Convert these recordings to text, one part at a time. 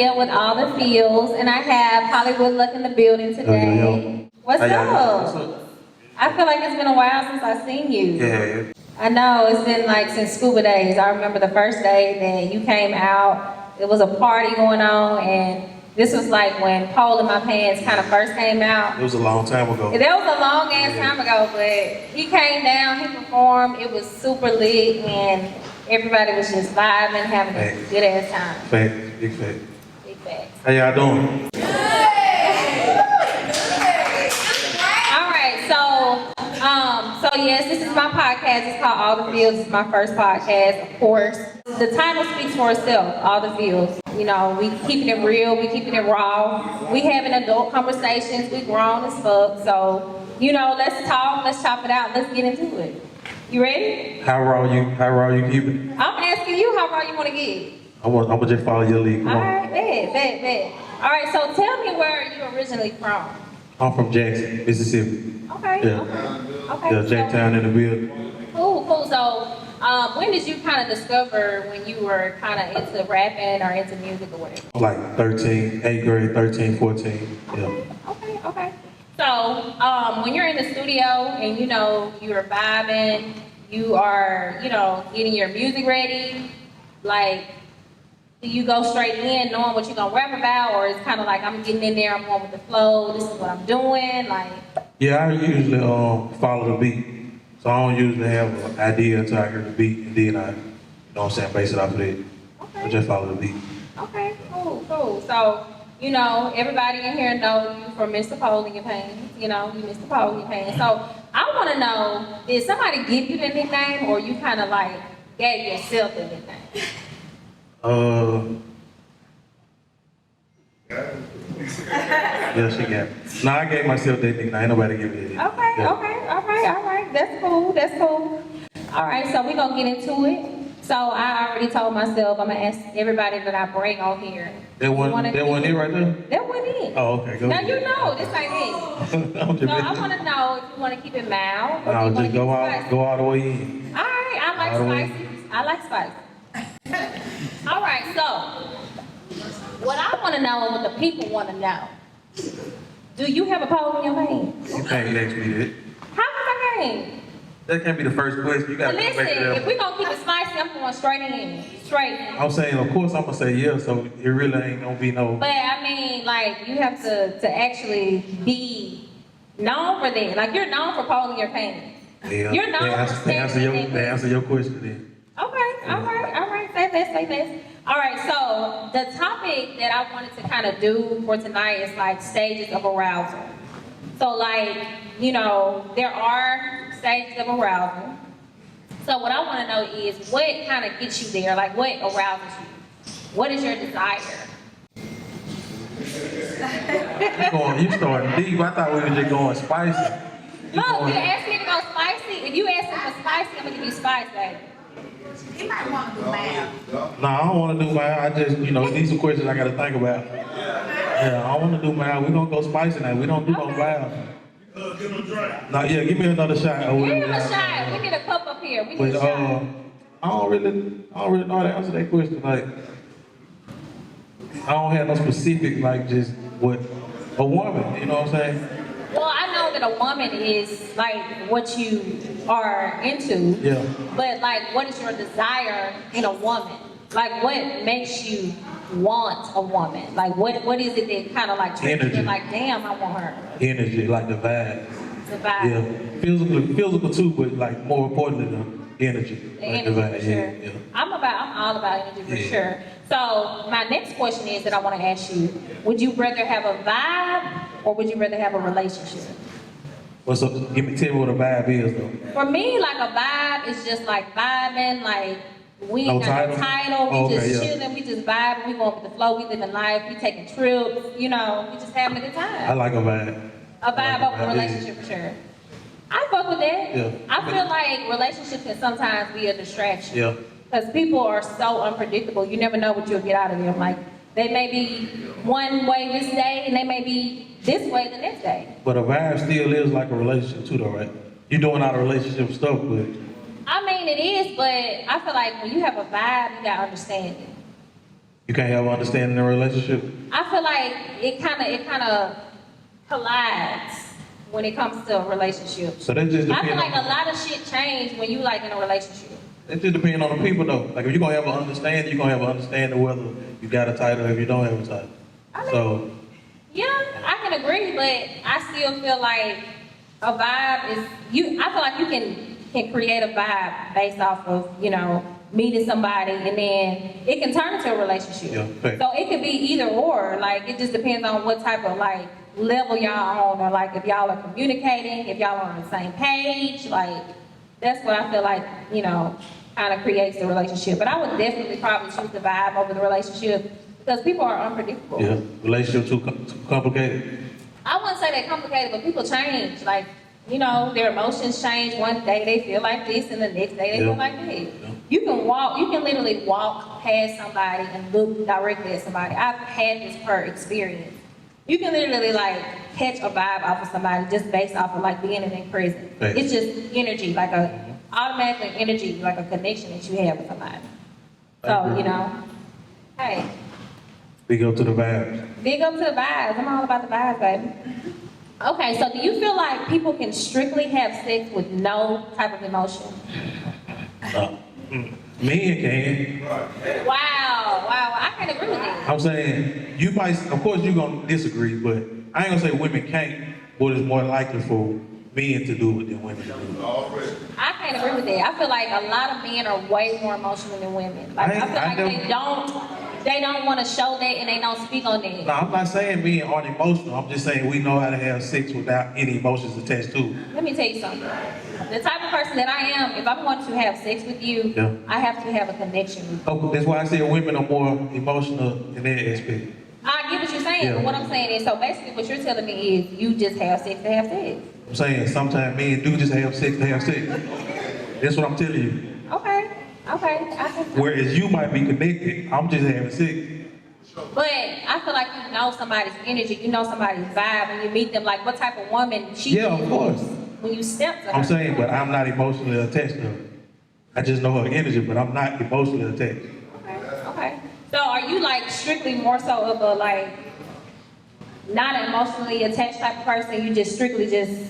here with all the Feelz, and I have Hollywood Luck in the building today. What's up? I feel like it's been a while since I've seen you. Yeah. I know, it's been like since scuba days. I remember the first day that you came out, it was a party going on, and this was like when Pole in My Pants kind of first came out. It was a long time ago. That was a long ass time ago, but he came down, he performed, it was super lit, and everybody was just vibing, having a good ass time. Fact, big fact. Big facts. How y'all doing? So yes, this is my podcast. It's called All the Feelz. It's my first podcast, of course. The title speaks for itself, All the Feelz. You know, we keeping it real, we keeping it raw. We having adult conversations, we grown as fuck. So, you know, let's talk, let's chop it out, let's get into it. You ready? How raw you keep it? I'm asking you how raw you want to get. I'm gonna just follow your lead. Come on. All right, bet. All right, so tell me where you originally from. I'm from Jackson, Mississippi. Okay. Yeah. Okay. Yeah, Jacktown in the building. Cool. So, when did you kind of discover when you were kind of into rapping or into music or whatever? Like 13, 8th grade, 13, 14. Yeah. Okay. So, when you're in the studio and you know you're vibing, you are, you know, getting your music ready, like, do you go straight in knowing what you're gonna rap about, or it's kind of like I'm getting in there, I'm going with the flow, this is what I'm doing, like? Yeah, I usually follow the beat. So I don't usually have an idea until I hear the beat, and then I, you know what I'm saying, base it off of that. Okay. I just follow the beat. Okay, cool. So, you know, everybody in here knows you for Mr. Pole in Your Pants. You know, you Mr. Pole in Your Pants. So, I want to know, did somebody give you the nickname, or you kind of like gave yourself the nickname? Yeah, she got it. I gave myself that nickname. Ain't nobody give me that. Okay, Yeah. all right. That's cool. All right, so we're going to get into it. So I already told myself I'm going to ask everybody that I bring on here. That one it right there? That one it. Oh, okay. Go now ahead. You know, this ain't it. I'm just So I want to know if you want to keep it mild or No, if you just go all the way in. All right, I like spicy. All right, so what I want to know and what the people want to know, do you have a pole in your pants? You can't ask me that. How was I game? That can't be the first question. You gotta come back to Listen, that. if we gonna keep it spicy, I'm going straight in. I'm saying, of course, I'm gonna say yeah, so it really ain't gonna be no. But I mean, like, you have to actually be known for that. Like, you're known for pole in your pants. Yeah. You're known for they answer your question then. Okay, all right. Say this. All right, so the topic that I wanted to kind of do for tonight is like stages of arousal. So like, you know, there are stages of arousal. So what I want to know is what kind of gets you there? Like, what arouses you? What is your desire? You starting deep. I thought we were just going spicy. You asked me to go spicy. If you ask me for spicy, I'm gonna give you spice, baby. You might want to do math. No, I don't want to do mild. I just, these are questions I got to think about. Yeah, I don't want to do mild. We're going to go spicy now. We don't do no mild. Give him a drink. No, yeah, give me another shot. Give him a shot. We need a cup up here. We need But a shot. I don't really know how to answer that question. Like, I don't have no specific, like, just what a woman, you know what I'm saying? Well, I know that a woman is like what you are into. Yeah. But like, what is your desire in a woman? Like, what makes you want a woman? Like, what is it that kind of like triggers you? Like, damn, I want her. Energy, like the vibe. The vibe. Yeah, physical too, but like more importantly, the energy. The like energy, the vibe. for sure. Yeah. I'm all about energy for sure. So my next question is that I want to ask you: would you rather have a vibe or would you rather have a relationship? What's up? Tell me what a vibe is though. For me, like a vibe is just like vibing, like we ain't got no title, we just chilling, we just vibing, we going with the flow, we living life, we taking trips, we just having a good time. I like a vibe. A vibe over a relationship for sure. I fuck with that. Yeah. I feel like relationships can sometimes be a distraction. Yeah. Because people are so unpredictable. You never know what you'll get out of them. Like, they may be one way this day, and they may be this way the next day. But a vibe still is like a relationship too, though, right? You're doing all the relationship stuff, but I mean, it is, but I feel like when you have a vibe, you got understanding. You can't have understanding in a relationship? I feel like it kind of collides when it comes to a relationship. So that just I feel depends like a on, lot of shit change when you like in a relationship. it just depends on the people though. Like if you're gonna have an understanding, you're gonna have an understanding whether you got a title or if you don't have a title. I mean, So yeah, I can agree, but I still feel like a vibe is you. I feel like you can create a vibe based off of meeting somebody, and then it can turn into a relationship. Yeah, fair. So it could be either or. Like it just depends on what type of like level y'all on, or like if y'all are communicating, if y'all are on the same page. Like that's what I feel like kind of creates the relationship. But I would definitely probably choose the vibe over the relationship because people are unpredictable. yeah, relationship too complicated. I wouldn't say they're complicated, but people change. Like, their emotions change. One day they feel like this, and the next day they feel like that. Yeah. You can literally walk past somebody and look directly at somebody. I've had this per experience. You can literally like catch a vibe off of somebody just based off of like being in their presence. Right. It's just energy, like automatically energy, like a connection that you have with somebody. So, hey. Big up to the vibes. Big up to the vibes. I'm all about the vibes, baby. Okay, so do you feel like people can strictly have sex with no type of emotion? Men can. Wow, I can't agree with that. I'm saying you might, of course, you're gonna disagree, but I ain't gonna say women can't, but it's more likely for men to do it than women to do it. I can't agree with that. I feel like a lot of men are way more emotional than women. Like I feel like they don't want to show that and they don't speak on that. No, I'm not saying men aren't emotional. I'm just saying we know how to have sex without any emotions attached to it. Let me tell you something. The type of person that I am, if I want to have sex with you, Yeah. I have to have a connection with you. Oh, that's why I say women are more emotional in that aspect. I get what you're saying, Yeah. but what I'm saying is, so basically what you're telling me is you just have sex to have sex. I'm saying sometimes men do just have sex to have sex. That's what I'm telling you. Okay. I can. Whereas you might be connected, I'm just having sex. But I feel like you know somebody's energy, you know somebody's vibe when you meet them, like what type of woman she Yeah, of course. when you step to her. I'm saying, but I'm not emotionally attached to her. I just know her energy, but I'm not emotionally attached. Okay. So are you like strictly more so of a like not an emotionally attached type of person? You just strictly just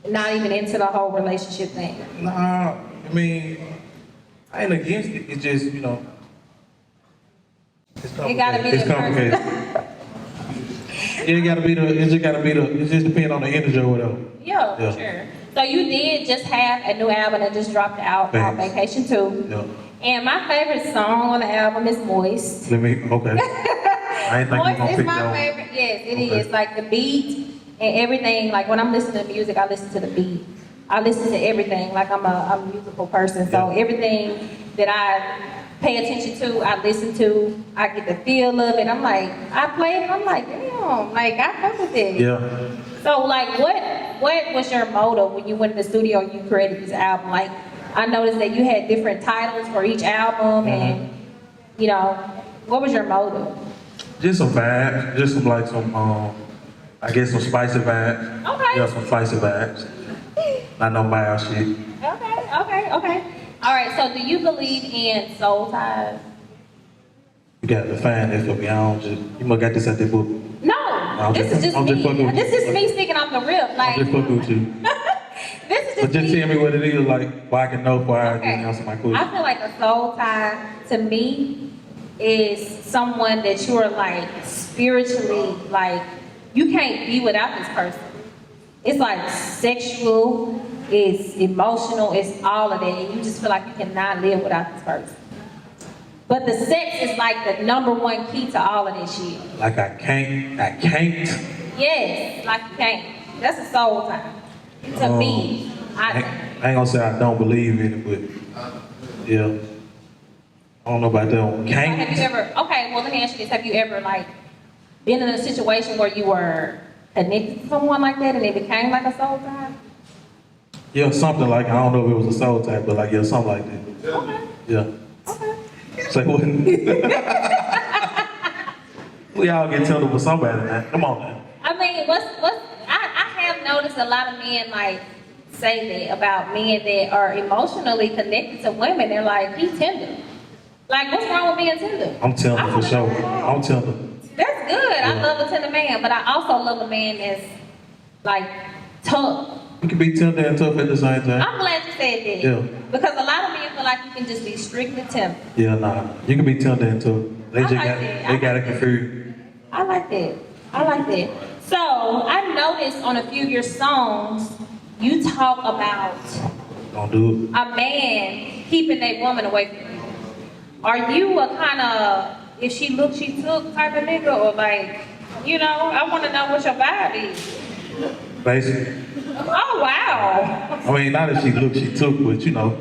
not even into the whole relationship thing? Nah, I mean, I ain't against it. It's just, it's complicated. It gotta be it's the complicated. It just depends on the energy or whatever. Yeah, Yeah. sure. So you did just have a new album that just dropped out called Thanks. Vacation 2. Yeah. And my favorite song on the album is Moist. Okay. I ain't think you Moist gonna is pick my that one. favorite. Yes, it Okay. is. Like the beat and everything. Like when I'm listening to music, I listen to the beat. I listen to everything. Like I'm a musical person. So Yeah. everything that I pay attention to, I listen to. I get the feel of it. I'm like, I play it and I'm like, damn, like I fuck with it. Yeah. So like what was your motive when you went in the studio and you created this album? Like I noticed that you had different titles for each album and what was your motive? Just some vibes. Just some I guess some spicy vibes. Okay. Yeah, some spicy vibes. Not no mild shit. Okay. All right, so do you believe in soul ties? You gotta define that for me. You must got this at the book. No, this is just I'm just fucking me. with This you. is me sticking off the rip. Like I'm just fucking with you. this is But just just me. tell me what it is, like, why I can know before I Okay. can answer my question. I feel like a soul tie to me is someone that you're like spiritually, like you can't be without this person. It's like sexual, it's emotional, it's all of that. And you just feel like you cannot live without this person. But the sex is like the number one key to all of this shit. Like I can't. Yes, like you can't. That's a soul tie. To me, I think. I ain't gonna say I don't believe in it, but yeah. I don't know about that one. Can't. Have you ever, okay, well let me ask you this. Have you ever like been in a situation where you were connected to someone like that and it became like a soul tie? Yeah, something like, I don't know if it was a soul type, but like, yeah, something like that. Okay, Yeah. okay. Say what? We all get turned for somebody now. Come on now. I mean, I have noticed a lot of men like say that about men that are emotionally connected to women. They're like, he's tender. Like, what's wrong with being tender? I'm tender I for wanna sure. know. I'm tender. That's good. I Yeah. love a tender man, but I also love a man that's like tough. You can be tender and tough at the same time. I'm glad you said that. Yeah. Because a lot of men feel like you can just be strictly tender. Yeah, nah. You can be tender and tough. They I just like got that. they got it confused. I like that. I like that. So I noticed on a few of your songs, you talk about Don't do it. a man keeping a woman away from you. Are you a kind of, if she look, she took type of nigga, or like, you know, I want to know what your vibe is. Basically. Oh wow. I mean, not if she looked, she took, but you know.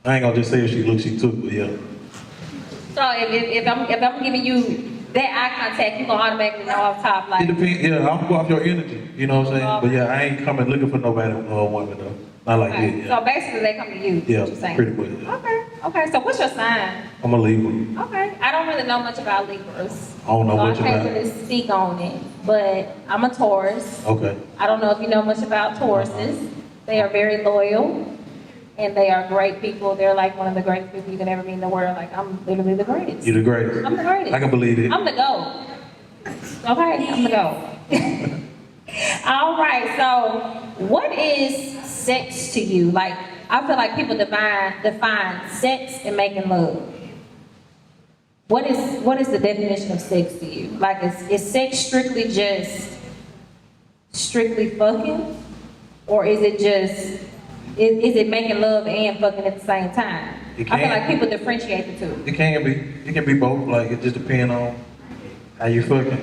I ain't gonna just say if she looked, she took, but yeah. So if I'm giving you that eye contact, you gonna automatically know off top It like. depends, yeah, I'm go off your energy, you know what I'm saying? But yeah, I ain't coming looking for nobody or woman though. Not like Okay. that, yeah. So basically they come to you. Yeah, what you're saying. pretty much, yeah. Okay. Okay. So what's your sign? I'm a Libra. Okay. I don't really know much about Libras. I don't know so much I can't about it. really speak on it. But I'm a Taurus. Okay. I don't know if you know much about Tauruses. They are very loyal. And they are great people. They're like one of the greatest people you can ever meet in the world. Like, I'm literally the greatest. You the greatest. I'm the greatest. I can believe it. I'm the GOAT. Okay? I'm the GOAT. All right, so what is sex to you? Like, I feel like people define sex and making love. What is the definition of sex to you? Like, is sex strictly just strictly fucking? Or is it just, is it making love and fucking at the same time? It I feel can. like people differentiate the two. It can be. It can be both. Like it just depends on how you fucking.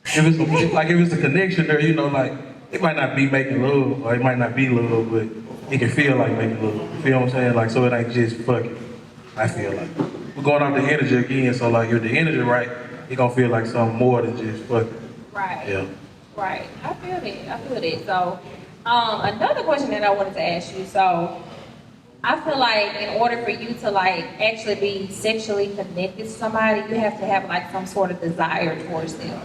If it's a connection there, you know, like it might not be making love or it might not be love, but it can feel like making love. You feel what I'm saying? Like so it ain't just fucking. I feel like we're going off the energy again. So like if the energy right, it gonna feel like something more than just fucking. Right. Yeah. Right. I feel it. So, another question that I wanted to ask you. So, I feel like in order for you to like actually be sexually connected to somebody, you have to have like some sort of desire towards them.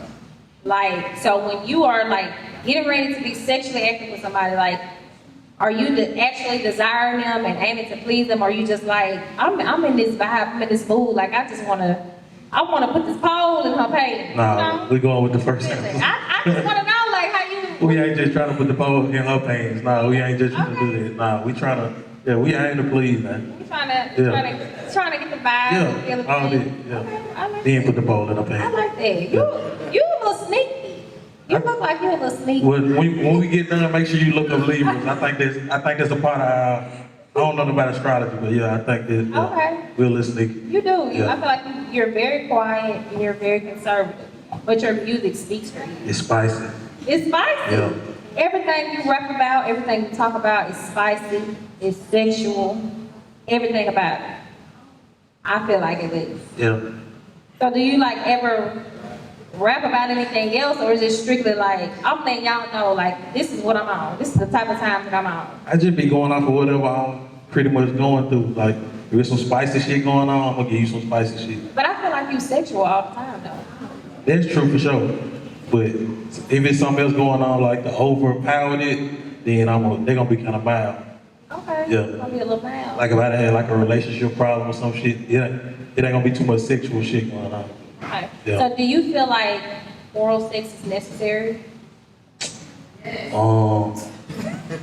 Like, so when you are like getting ready to be sexually active with somebody, like, are you actually desiring them and aiming to please them? Or are you just like, I'm in this vibe, I'm in this mood, like I want to put this pole in her pants. Nah, You know? we going with the first answer. I just want to know, like, how you. We ain't just trying to put the pole in her pants. Nah, we ain't just trying to do that. Nah, we trying to, yeah, we aim to please, man. We trying to get the vibe. and feel Yeah, the all thing. that, yeah. Okay, I like Then that. put the pole in her I pants. like that. You a little sneaky. You look like you a little sneaky. When we get done, make sure you look up Libras. I think that's a part of our, I don't know about astrology, but yeah, I think that Okay. we're listening. You do. Yeah. I feel like you're very quiet and you're very conservative, but your music speaks for you. It's spicy. It's spicy. Yeah. Everything you rap about, everything you talk about is spicy, it's sexual, everything about it. I feel like it is. Yeah. So do you like ever rap about anything else, or is it strictly like, I'm letting y'all know, like, this is what I'm on. This is the type of time that I'm on. I just be going off of whatever I'm pretty much going through. Like, if there's some spicy shit going on, I'm gonna give you some spicy shit. But I feel like you sexual all the time, though. That's true for sure. But if it's something else going on, like the overpowered it, then they're gonna be kind of mild. Okay. Yeah. It's gonna be a little mild. Like if I had like a relationship problem or some shit, it ain't gonna be too much sexual shit going on. Okay. Yeah. So do you feel like oral sex is necessary?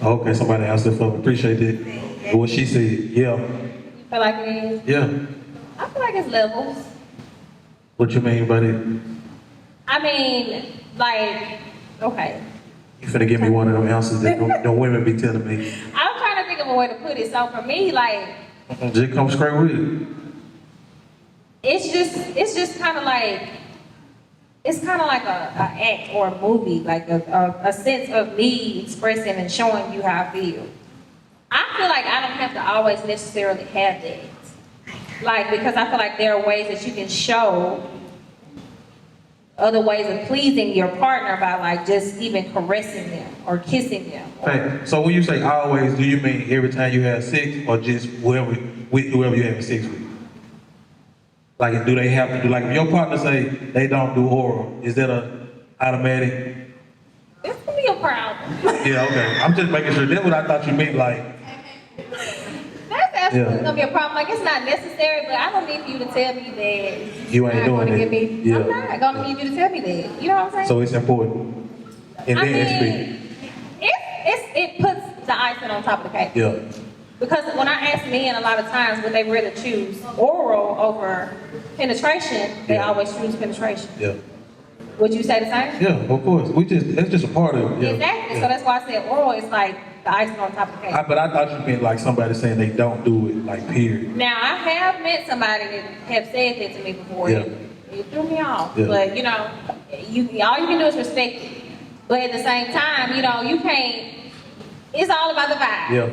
Okay, somebody answered for me. Appreciate that. But what she said, yeah. You feel like it is? Yeah. I feel like it's levels. What you mean by that? I mean, like, okay. You finna give me one of them answers that the women be telling me. I'm trying to think of a way to put it. So for me, like, Just come straight with it. it's just kind of like, it's kind of like a act or a movie, like a sense of me expressing and showing you how I feel. I feel like I don't have to always necessarily have that. Like, because I feel like there are ways that you can show other ways of pleasing your partner by like just even caressing them or kissing them. Hey, so when you say always, do you mean every time you have sex or just whoever you're having sex with? Like, do they have to do, like, if your partner say they don't do oral, is that a automatic? This could be a problem. Yeah, okay. I'm just making sure. That's what I thought you meant, like, Yeah. it's gonna be a problem. Like, it's not necessary, but I don't need for you to tell me that You ain't you're not doing gonna it. give me. Yeah. I'm not gonna need you to tell me that. You know what I'm saying? So it's important. In I that aspect. mean, it puts the icing on top of the cake. Yeah. Because when I ask men a lot of times would they rather choose oral over penetration, they Yeah. always choose penetration. Yeah. Would you say the same? Yeah, of course. That's just a part of it. Yeah. Exactly. Yeah. So that's why I said oral is like the icing on top of the cake. But I thought you meant like somebody saying they don't do it, like period. Now I have met somebody that have said that to me before. Yeah. It threw me off. Yeah. But you know, all you can do is respect it. But at the same time, you know, you can't. It's all about the vibe. Yeah.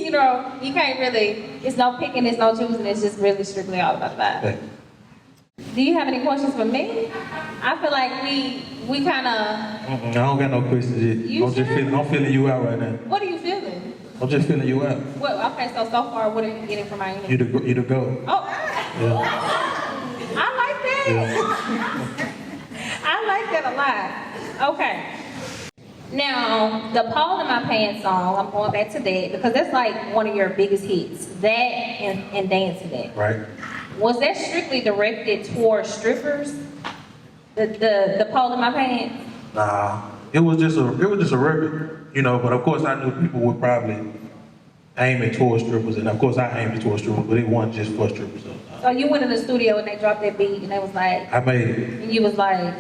You know, you can't really. It's no picking, it's no choosing. It's just really strictly all about the vibe. Okay. Do you have any questions for me? I feel like we kind of. I don't got no questions yet. You I'm just sure? I'm feeling you out right now. What are you feeling? I'm just feeling you out. Well, okay, so far, what are you getting from my interview? You the go. Oh, Yeah. I like that. Yeah. I like that a lot. Okay. Now, the Paul in My Pants song, I'm going back to that because that's like one of your biggest hits. That and Dancing That. Right. Was that strictly directed towards strippers? The Paul in My Pants? Nah. It was just a record, you know, but of course I knew people would probably aim it towards strippers, and of course I aimed it towards strippers, but it wasn't just for strippers. So you went in the studio and they dropped that beat and they was like, I made it. and you was like,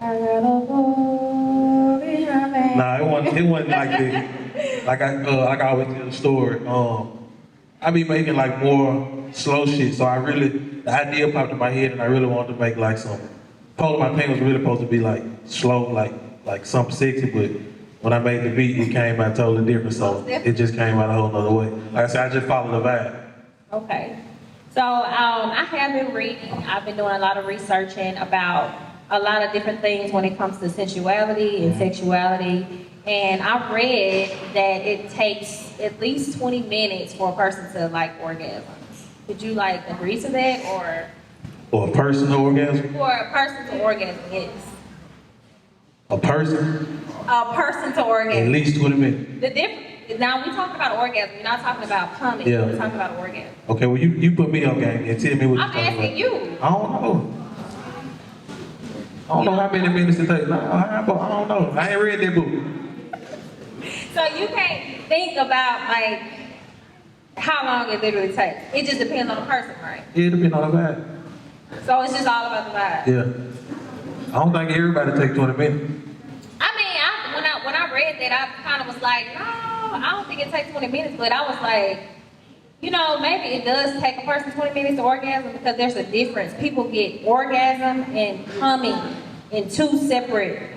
I got a Paul in my pants. Nah, it wasn't like that. Like I always tell the story. I be making like more slow shit, so the idea popped in my head, and I really wanted to make like some. Pole in My Pants was really supposed to be like slow, like something sexy, but when I made the beat, it came out totally different. So it just came out a whole nother way. Like I said, I just followed the vibe. Okay. So I have been reading, I've been doing a lot of researching about a lot of different things when it comes to sensuality and sexuality. And I've read that it takes at least 20 minutes for a person to like orgasm. Would you like agree to that or? For a personal orgasm? For a person to orgasm, yes. A person? A person to orgasm. At least 20 minutes. The difference, now we talking about orgasm, we're not talking about coming, Yeah. we're talking about orgasm. Okay, well you put me on game and tell me what you're I'm talking asking about. you. I don't know. I don't know how many minutes it takes. I don't know. I ain't read that book. So you can't think about like how long it literally takes. It just depends on the person, right? Yeah, it depends on the vibe. So it's just all about the vibe. Yeah. I don't think everybody take 20 minutes. I mean, when I read that, I kind of was like, no, I don't think it takes 20 minutes. But I was like, you know, maybe it does take a person 20 minutes to orgasm because there's a difference. People get orgasm and coming in two separate,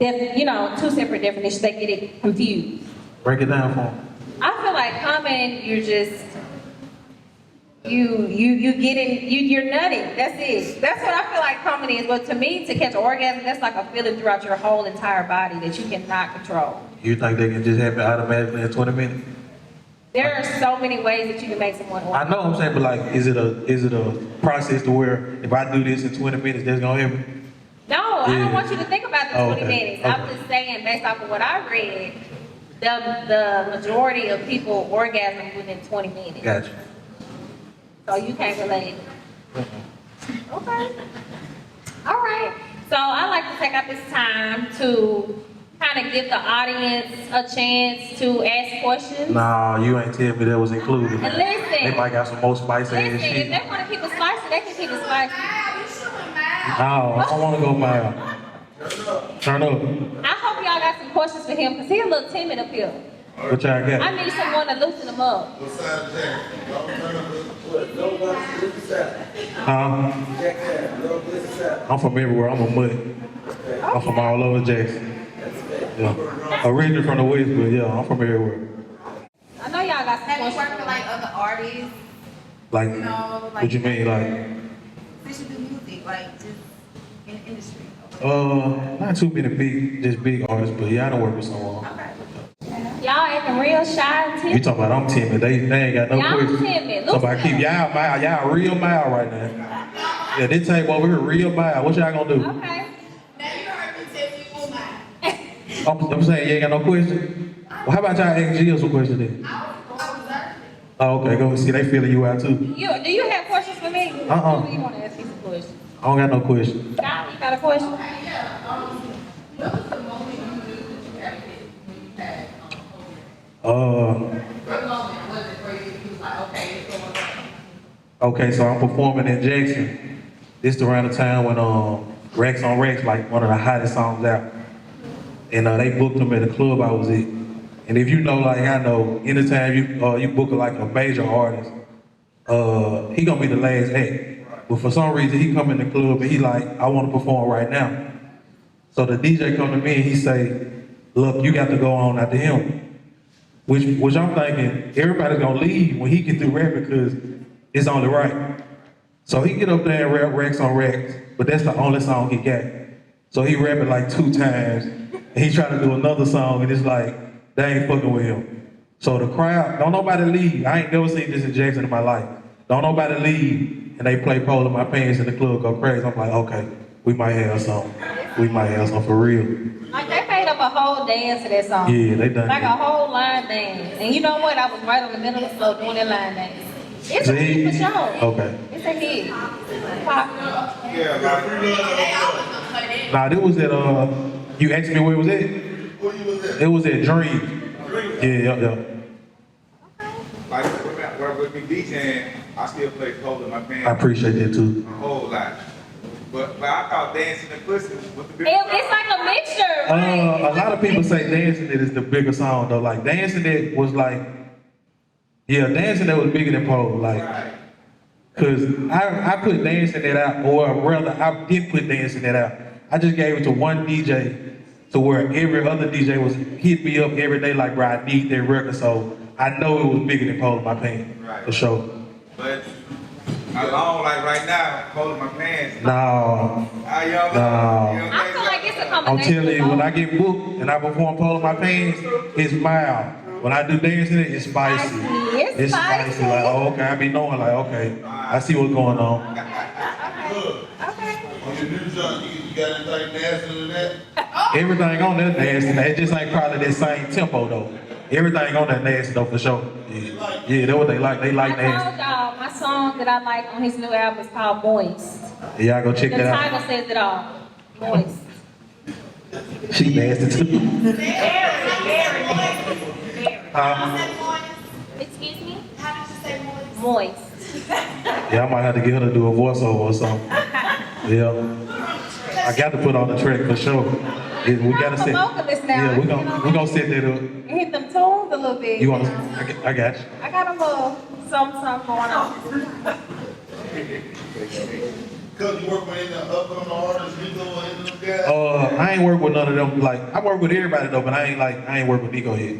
two separate definitions. They get it confused. Break it down for them. I feel like coming, you're just you're nutting. That's it. That's what I feel like coming is. But to me, to catch an orgasm, that's like a feeling throughout your whole entire body that you cannot control. You think they can just happen automatically in 20 minutes? There are so many ways that you can make someone I orgasm. know what I'm saying, but like, is it a process to where if I do this in 20 minutes, that's gonna happen? No, I Yeah. don't want you to think about the 20 Okay. minutes. I'm Okay. just saying, based off of what I read, the majority of people orgasm within 20 minutes. Gotcha. So you can't relate. Okay. All right. So I like to take out this time to kind of give the audience a chance to ask questions. Nah, you ain't tell me that was included. And listen. They might got some more spice ass Listen, if shit. they want to keep it spicy, they can keep it spicy. Wow, you showing mild. No, I don't wanna go mild. Turn up. I hope y'all got some questions for him because he's a little timid up here. What y'all I got? need someone to loosen him up. What side of Jackson? Don't turn up. Huh? I'm from everywhere. I'm a mutt. I'm from all over Jackson. Yeah. Originally from the West, but yeah, I'm from everywhere. I know y'all got some Have you questions. worked with like other artists? Like, You know, like what you mean, like? since you do music, like just in the industry. Not too many big artists, but yeah, I don't work with someone. Okay. Y'all acting real shy and You timid. talking about I'm timid? They ain't got no Y'all questions. timid. So I keep y'all mild, y'all real mild right now. Yeah, this table over here real mild. What y'all gonna do? Okay. Now you heard me tell you mine. I'm saying you ain't got no question. Well, how about y'all ask Jill some questions then? I was Oh, okay, go see, they feeling you out too. Do you have questions for me? Uh-uh. Or do you want to ask me some questions? I don't got no question. Kyle, you got a question? Okay, so I'm performing in Jackson. This around the time when Rex on Rex, like one of the hottest songs out. And they booked him at the club I was at. And if you know, like I know, anytime you book like a major artist, he gonna be the last act. But for some reason he come in the club and he like, I wanna perform right now. So the DJ come to me and he say, look, you got to go on after him. Which I'm thinking, everybody's gonna leave when he get through rapping because it's only right. So he get up there and rap Rex on Rex, but that's the only song he got. So he rap it like 2 times, and he try to do another song, and it's like, they ain't fucking with him. So the crowd, don't nobody leave. I ain't never seen this in Jackson in my life. Don't nobody leave, and they play Pole in My Pants and the club go crazy. I'm like, okay, we might have some. We might have some for real. Like they made up a whole dance to that song. Yeah, they done Like that. a whole line dance. And you know what? I was right on the middle of the floor doing that line dance. It's a hit for sure. Okay. It's a hit. Yeah, like, Nah, this was at, you asked me where it was at? where you was at? It was at Dream. Yeah. Like, when I would be DJing, I still play pole in my I pants appreciate that too. a whole lot. But I thought dancing and pussy was the big It's like a mixture, right? A lot of people say Dancing It is the bigger song though. Like Dancing It was like, yeah, Dancing It was bigger than Pole. Like, Right. cause I put Dancing It out, or rather I did put Dancing It out. I just gave it to one DJ to where every other DJ was hit me up every day like, bro, I need that record. So I know it was bigger than Pole in My Pants. Right. For sure. But along like right now, pole in my pants. No. I young. No. I feel like it's a I'm combination. telling you, of when I both. get booked and I perform Pole in My Pants, it's mild. When I do Dancing It, it's spicy. It's spicy. Like, oh, okay, I be knowing, like, okay, I see what's going on. Okay. On your new joint, you got anything nasty in that? Everything on there nasty. It just ain't probably that same tempo, though. Everything on there nasty, though, for sure. Yeah, that's what they like. They like I nasty. told y'all, my song that I like on his new album is called Moist. Y'all go check The that out. title says it all. Moist. She nasty, too. Excuse me? How did you say moist? Moist. Yeah, I might have to get her to do a voiceover or something. Yeah. I got to put on the track for sure. Yeah, we gotta set. I'm a vocalist now. Yeah, we gonna set that up. Hit them tunes a little bit. You wanna? I got you. I got a little something going on. Cause you work with any upcoming artists, Nico, or any of them guys? I ain't work with none of them. Like I work with everybody though, but I ain't work with Nico yet.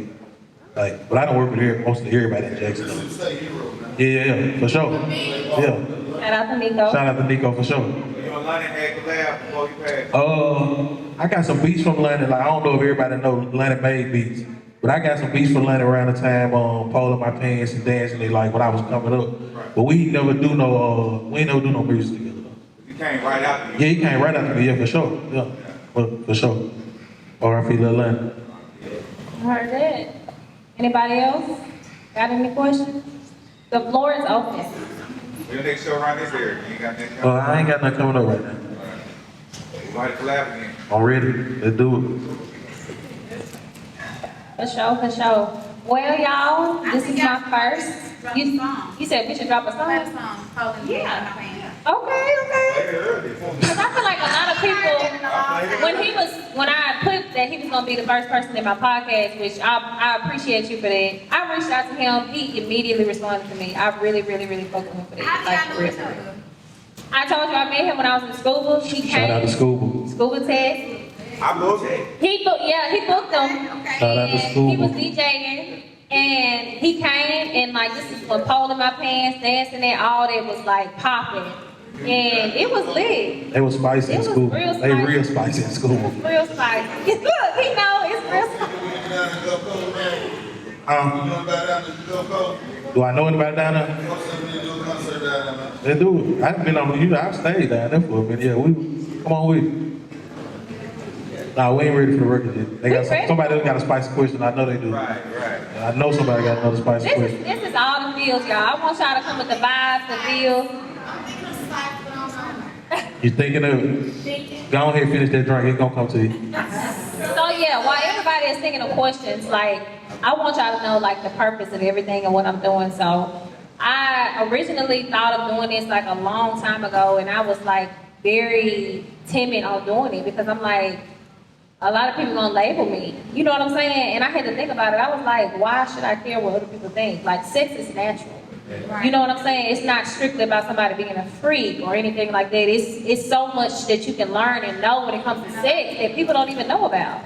Like, but I don't work with mostly everybody in Jackson. You Though. say hero now. Yeah, for sure. Yeah. Shout out to Nico. Shout out to Nico for sure. You and Lonnie had collab before you passed. I got some beats from London. Like I don't know if everybody know London made beats, but I got some beats from London around the time Pole in My Pants and Dancing It, like when I was coming up. But we ain't never do no music together. You came right out there. Yeah, he came right after me, yeah, for sure. Yeah, for sure. R.I.P. Lil London. Heard that. Anybody else? Got any questions? The floor is open. Your next show around this area, you ain't got that coming. I ain't got nothing coming up right now. We might collab again. I'm ready. Let's do For sure. Well, y'all, this is my first. Drop a song. You said we should drop a Play song? a song, pole in Yeah. my pants. Okay. Very early. Because I feel like a lot of people, when I put that he was going to be the first person in my podcast, which I appreciate you for that. I reached out to him. He immediately responded to me. I really fuck with him for that. How Like, did for y'all know real, each for real. other? I told you I met him when I was in school. He it. Shout out to came. Scuba. Scuba Tech. I booked it. He booked them. Okay. Shout out to And he was Scuba. DJing. And he came and like this is when Pole in My Pants, Dancing It, all that was like popping. And it was lit. They was spicy in It was school. real They spicy. real spicy in school. Real spicy. Look, he know it's real spicy. We went down to Gulf Coast, man. You Um, know about down to Gulf Coast? do I know anybody down there? What's something to do a concert down there, man? They do. I've been on. I've stayed down there for a minute. Yeah, come on with. Nah, we ain't ready for the record yet. They got We ready. somebody else got a spicy question. I know they do. Right. I know somebody got another spicy question. This is all the feels, y'all. I want y'all to come with the vibes, the feels. You thinking of it? Go ahead and finish that drink. It's gonna come to you. So yeah, while everybody is thinking of questions, like, I want y'all to know like the purpose of everything and what I'm doing. So I originally thought of doing this like a long time ago, and I was like very timid on doing it because I'm like, a lot of people gonna label me. You know what I'm saying? And I had to think about it. I was like, why should I care what other people think? Like, sex is natural. You know what I'm saying? It's not strictly about somebody being a freak or anything like that. It's so much that you can learn and know when it comes to sex that people don't even know about.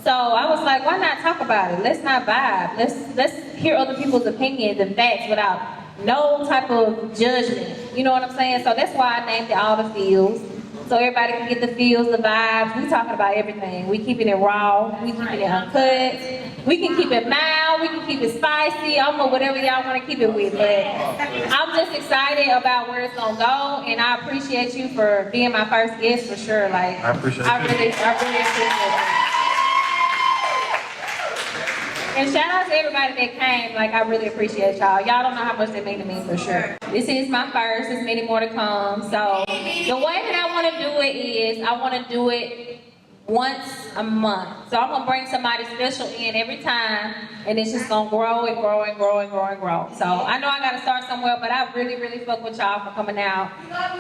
So I was like, why not talk about it? Let's not vibe. Let's hear other people's opinions and facts without no type of judgment. You know what I'm saying? So that's why I named it All the Feels. So everybody can get the feels, the vibes. We talking about everything. We keeping it raw. We keeping it uncut. We can keep it mild. We can keep it spicy. I don't know, whatever y'all want to keep it with. But I'm just excited about where it's gonna go, and I appreciate you for being my first guest for sure. Like, I appreciate I really appreciate it. And shout out to everybody that came. Like, I really appreciate y'all. Y'all don't know how much they mean to me for sure. This is my first. There's many more to come. So the way that I want to do it is I want to do it once a month. So I'm going to bring somebody special in every time, and it's just going to grow and grow and grow and grow and grow. So I know I got to start somewhere, but I really, really fuck with y'all for coming out.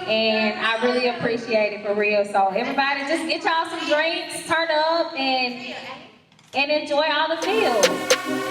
And I really appreciate it for real. So everybody just get y'all some drinks, turn up, and enjoy all the feels.